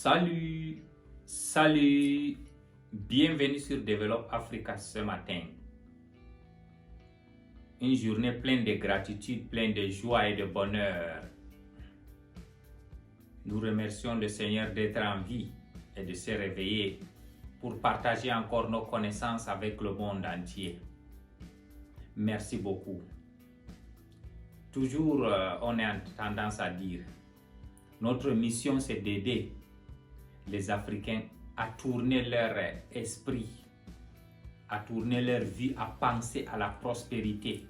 Salut, bienvenue sur Develop Africa ce matin. Une journée pleine de gratitude, pleine de joie et de bonheur. Nous remercions le Seigneur d'être en vie et de se réveiller pour partager encore nos connaissances avec le monde entier. Merci beaucoup. Toujours, on a tendance à dire, notre mission c'est d'aider les Africains à tourner leur esprit, à tourner leur vie, à penser à la prospérité,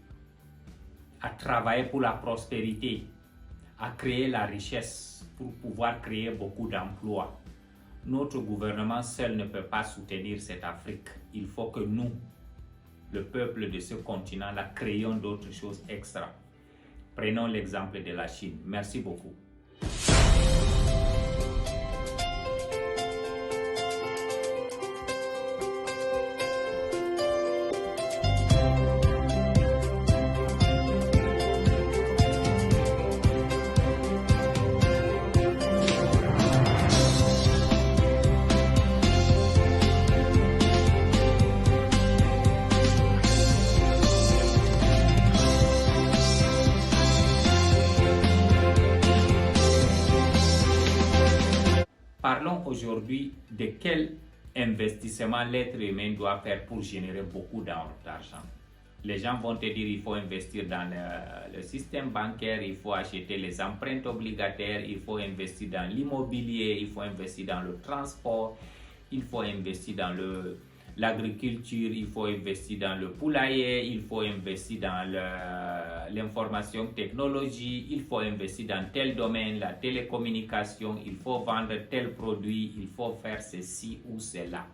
à travailler pour la prospérité, à créer la richesse pour pouvoir créer beaucoup d'emplois. Notre gouvernement seul ne peut pas soutenir cette Afrique. Il faut que nous, le peuple de ce continent-là, créions d'autres choses extra. Prenons l'exemple de la Chine. Merci beaucoup. Parlons aujourd'hui de quel investissement l'être humain doit faire pour générer beaucoup d'argent. Les gens vont te dire qu'il faut investir dans le système bancaire, il faut acheter les empreintes obligataires, il faut investir dans l'immobilier, il faut investir dans le transport, il faut investir dans l'agriculture, il faut investir dans le poulailler, il faut investir dans l'information technologie, il faut investir dans tel domaine, la télécommunication, il faut vendre tel produit, il faut faire ceci ou cela.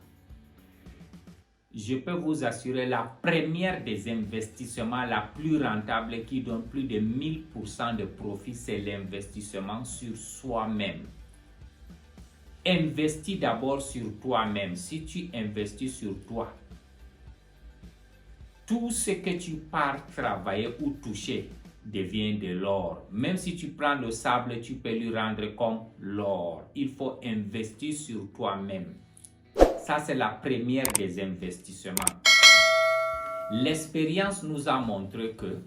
Je peux vous assurer la première des investissements la plus rentable qui donne plus de 1000% de profit, c'est l'investissement sur soi-même. Investis d'abord sur toi-même. Si tu investis sur toi, tout ce que tu pars travailler ou toucher devient de l'or. Même si tu prends le sable, tu peux lui rendre comme l'or. Il faut investir sur toi-même. Ça, c'est la première des investissements. L'expérience nous a montré que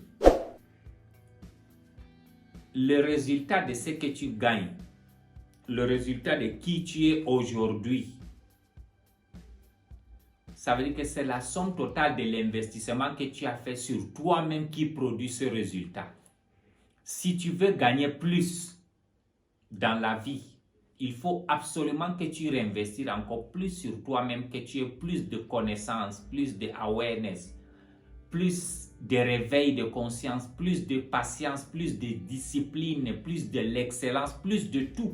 le résultat de ce que tu gagnes, le résultat de qui tu es aujourd'hui, ça veut dire que c'est la somme totale de l'investissement que tu as fait sur toi-même qui produit ce résultat. Si tu veux gagner plus dans la vie, il faut absolument que tu réinvestisses encore plus sur toi-même, que tu aies plus de connaissances, plus de awareness, plus de réveil de conscience, plus de patience, plus de discipline, plus de l'excellence, plus de tout.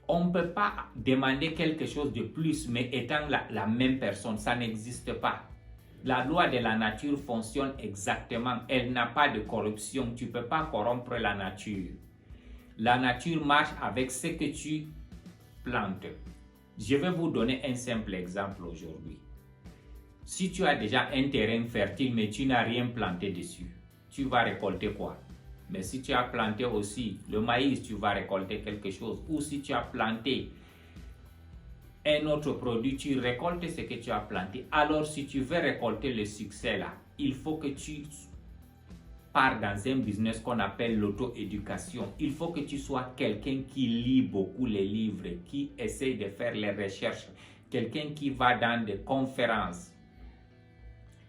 On ne peut pas demander quelque chose de plus, mais étant la même personne, ça n'existe pas. La loi de la nature fonctionne exactement. Elle n'a pas de corruption. Tu ne peux pas corrompre la nature. La nature marche avec ce que tu plantes. Je vais vous donner un simple exemple aujourd'hui. Si tu as déjà un terrain fertile, mais tu n'as rien planté dessus, tu vas récolter quoi? Mais si tu as planté aussi le maïs, tu vas récolter quelque chose. Ou si tu as planté un autre produit, tu récoltes ce que tu as planté. Alors, si tu veux récolter le succès là, il faut que tu pars dans un business qu'on appelle l'auto-éducation. Il faut que tu sois quelqu'un qui lit beaucoup les livres, qui essaye de faire les recherches, quelqu'un qui va dans des conférences,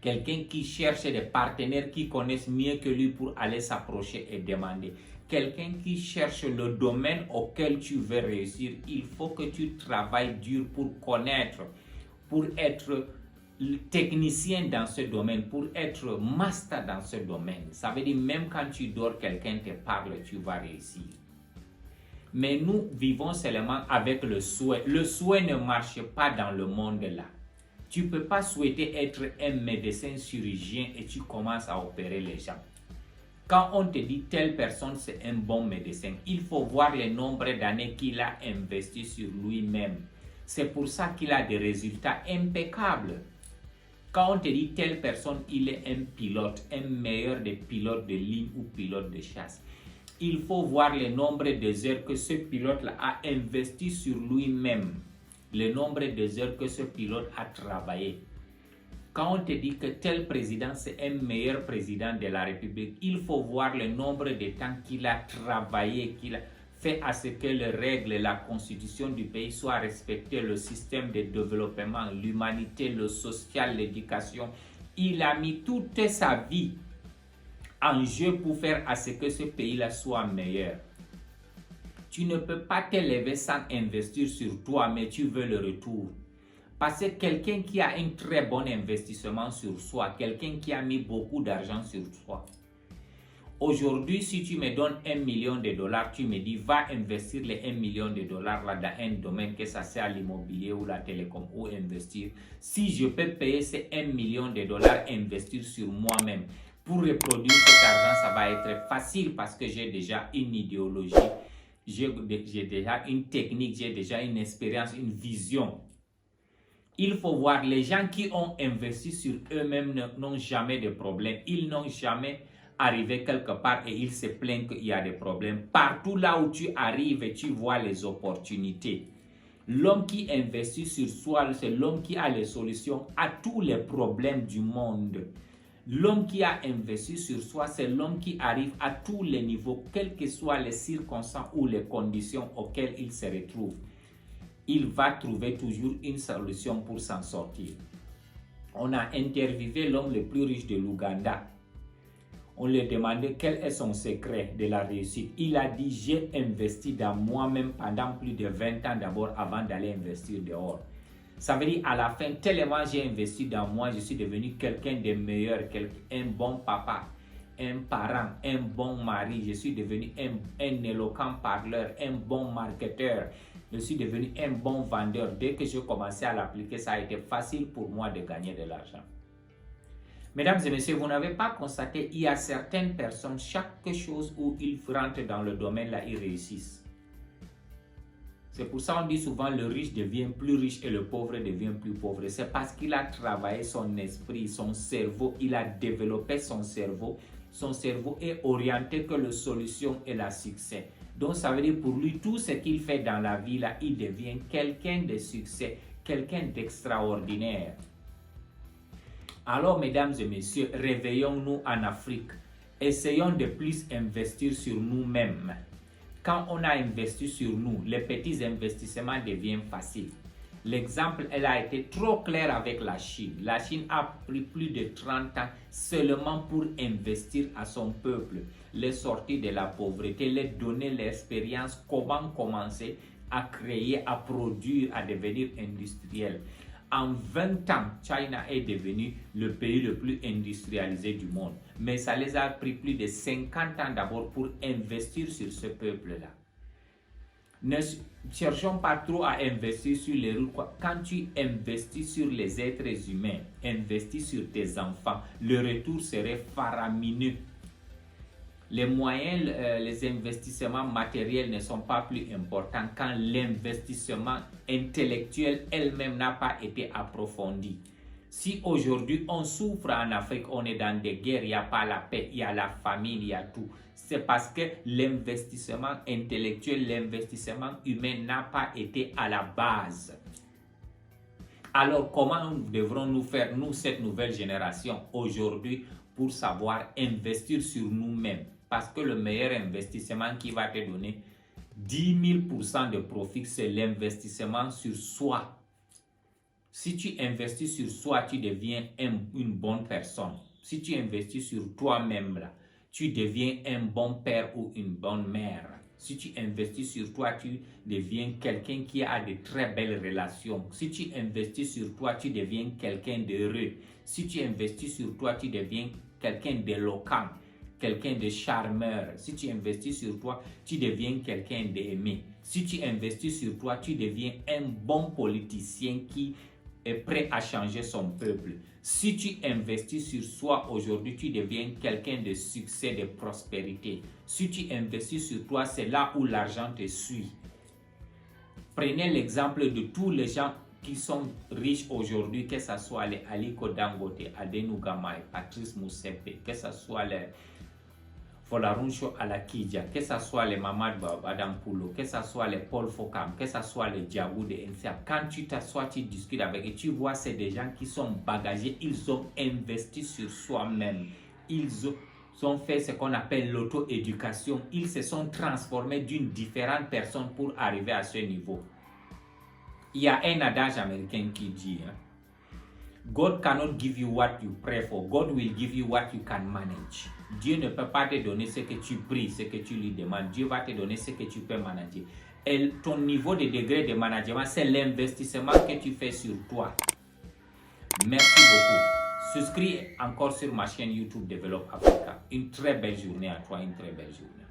quelqu'un qui cherche des partenaires qui connaissent mieux que lui pour aller s'approcher et demander. Quelqu'un qui cherche le domaine auquel tu veux réussir. Il faut que tu travailles dur pour connaître, pour être technicien dans ce domaine, pour être master dans ce domaine. Ça veut dire même quand tu dors, quelqu'un te parle, tu vas réussir. Mais nous vivons seulement avec le souhait. Le souhait ne marche pas dans le monde là. Tu ne peux pas souhaiter être un médecin chirurgien et tu commences à opérer les gens. Quand on te dit telle personne c'est un bon médecin, il faut voir le nombre d'années qu'il a investi sur lui-même. C'est pour ça qu'il a des résultats impeccables. Quand on te dit telle personne, il est un pilote, un meilleur des pilotes de ligne ou pilote de chasse, il faut voir le nombre des heures que ce pilote-là a investi sur lui-même, le nombre des heures que ce pilote a travaillé. Quand on te dit que tel président, c'est un meilleur président de la République, il faut voir le nombre de temps qu'il a travaillé, qu'il a fait à ce que les règles, la constitution du pays soient respectées, le système de développement, l'humanité, le social, l'éducation. Il a mis toute sa vie en jeu pour faire à ce que ce pays-là soit meilleur. Tu ne peux pas te lever sans investir sur toi, mais tu veux le retour. Parce que quelqu'un qui a un très bon investissement sur soi, quelqu'un qui a mis beaucoup d'argent sur soi, aujourd'hui, si tu me donnes $1 million, tu me dis, va investir les $1 million là dans un domaine, que ça soit l'immobilier ou la télécom, ou investir. Si je peux payer ces $1 million, investir sur moi-même, pour reproduire cet argent, ça va être facile parce que j'ai déjà une idéologie, j'ai déjà une technique, j'ai déjà une expérience, une vision. Il faut voir, les gens qui ont investi sur eux-mêmes n'ont jamais de problème. Ils n'ont jamais arrivé quelque part et ils se plaignent qu'il y a des problèmes. Partout là où tu arrives et tu vois les opportunités. L'homme qui investit sur soi, c'est l'homme qui a les solutions à tous les problèmes du monde. L'homme qui a investi sur soi, c'est l'homme qui arrive à tous les niveaux, quelles que soient les circonstances ou les conditions auxquelles il se retrouve. Il va trouver toujours une solution pour s'en sortir. On a interviewé l'homme le plus riche de l'Ouganda. On lui a demandé quel est son secret de la réussite. Il a dit, j'ai investi dans moi-même pendant plus de 20 ans d'abord avant d'aller investir dehors. Ça veut dire à la fin, tellement j'ai investi dans moi, je suis devenu quelqu'un de meilleur, un bon papa, un parent, un bon mari. Je suis devenu un éloquent parleur, un bon marketeur. Je suis devenu un bon vendeur. Dès que j'ai commencé à l'appliquer, ça a été facile pour moi de gagner de l'argent. Mesdames et messieurs, vous n'avez pas constaté, il y a certaines personnes, chaque chose où ils rentrent dans le domaine là, ils réussissent. C'est pour ça qu'on dit souvent le riche devient plus riche et le pauvre devient plus pauvre. C'est parce qu'il a travaillé son esprit, son cerveau, il a développé son cerveau. Son cerveau est orienté que la solution est le succès. Donc ça veut dire pour lui, tout ce qu'il fait dans la vie, là, il devient quelqu'un de succès, quelqu'un d'extraordinaire. Alors, mesdames et messieurs, réveillons-nous en Afrique. Essayons de plus investir sur nous-mêmes. Quand on a investi sur nous, les petits investissements deviennent faciles. L'exemple, elle a été trop clair avec la Chine. La Chine a pris plus de 30 ans seulement pour investir à son peuple, les sortir de la pauvreté, les donner l'expérience, comment commencer à créer, à produire, à devenir industriel. En 20 ans, China est devenu le pays le plus industrialisé du monde. Mais ça les a pris plus de 50 ans d'abord pour investir sur ce peuple-là. Ne cherchons pas trop à investir sur les routes. Quand tu investis sur les êtres humains, investis sur tes enfants, le retour serait faramineux. Les moyens, les investissements matériels ne sont pas plus importants quand l'investissement intellectuel elle-même n'a pas été approfondi. Si aujourd'hui on souffre en Afrique, on est dans des guerres, il n'y a pas la paix, il y a la famine, il y a tout. C'est parce que l'investissement intellectuel, l'investissement humain n'a pas été à la base. Alors comment devrons-nous faire, nous, cette nouvelle génération, aujourd'hui, pour savoir investir sur nous-mêmes? Parce que le meilleur investissement qui va te donner 10 000% de profit, c'est l'investissement sur soi. Si tu investis sur soi, tu deviens une bonne personne. Si tu investis sur toi-même, là, tu deviens un bon père ou une bonne mère. Si tu investis sur toi, tu deviens quelqu'un qui a de très belles relations. Si tu investis sur toi, tu deviens quelqu'un d'heureux. Si tu investis sur toi, tu deviens quelqu'un d'éloquent, quelqu'un de charmeur. Si tu investis sur toi, tu deviens quelqu'un d'aimé. Si tu investis sur toi, tu deviens un bon politicien qui est prêt à changer son peuple. Si tu investis sur soi aujourd'hui, tu deviens quelqu'un de succès, de prospérité. Si tu investis sur toi, c'est là où l'argent te suit. Prenez l'exemple de tous les gens qui sont riches aujourd'hui, que ce soit les Aliko Dangote, Adenou Gamaï, Patrice Motsepe, que ce soit les Folaruncho Alakidja, que ce soit les Mamad Adam Poulo, que ce soit les Paul Fokam, que ce soit les Djabou de NCA, quand tu t'assois, tu discutes avec et tu vois, c'est des gens qui sont bagagés, ils ont investi sur soi-même. Ils ont fait ce qu'on appelle l'auto-éducation. Ils se sont transformés d'une différente personne pour arriver à ce niveau. Il y a un adage américain qui dit, hein, God cannot give you what you pray for. God will give you what you can manage. Dieu ne peut pas te donner ce que tu pries, ce que tu lui demandes. Dieu va te donner ce que tu peux manager. Et ton niveau de degré de management, c'est l'investissement que tu fais sur toi. Merci beaucoup. Souscris encore sur ma chaîne YouTube Develop Africa. Une très belle journée à toi, une très belle journée.